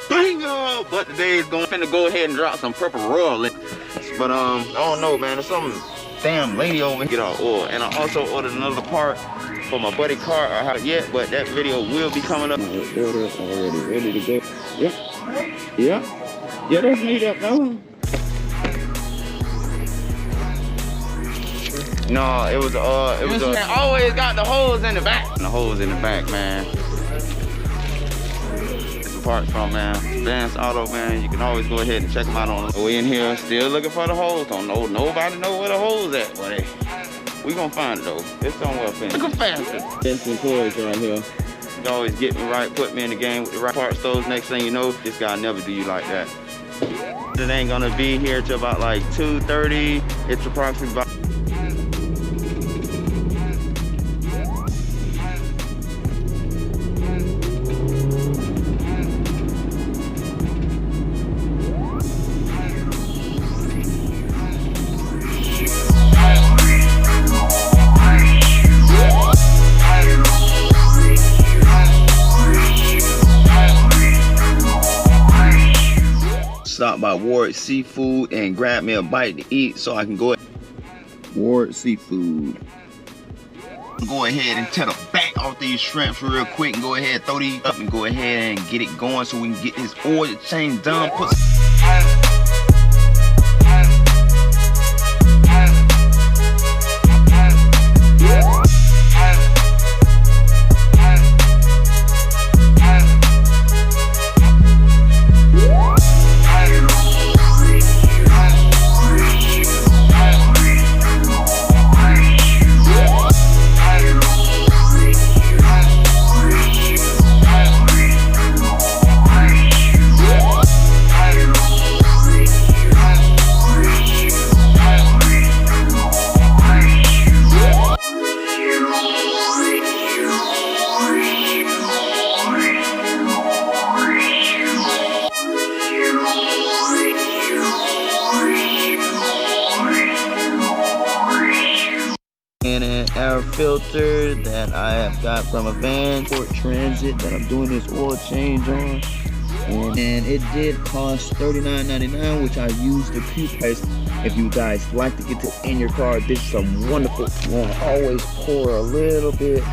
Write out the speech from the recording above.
Bingo! But today is finna go ahead and drop some purple royal. But I don't know, man. There's some damn lady over here get our oil. And I also ordered another part for my buddy car. I haven't yet, but that video will be coming up. My order already ready to go. Yep. Yeah, that's made up now. No, it was always got the holes in the back. The holes in the back, man. It's a parts from, man. Advanced Auto, man. You can always go ahead and check them out on. We in here still looking for the holes. Don't know, nobody know where the holes at, but hey, we gonna find it though. It's somewhere finished. Look faster. Fencing toys right here. You always get me right, put me in the game with the right part stores. Next thing you know, this guy never do you like that. It ain't gonna be here till about like 2:30. It's approximately about stop by Ward Seafood and grab me a bite to eat so I can go ahead. Ward Seafood. Go ahead and tear the back off these shrimps real quick and go ahead, throw these up and go ahead and get it going so we can get this oil change done. Put and an air filter that I have got from a van for transit that I'm doing this oil change on, and it did cost $39.99, which I used the price. If you guys like to get this in your car, this is some wonderful. You want to always pour a little bit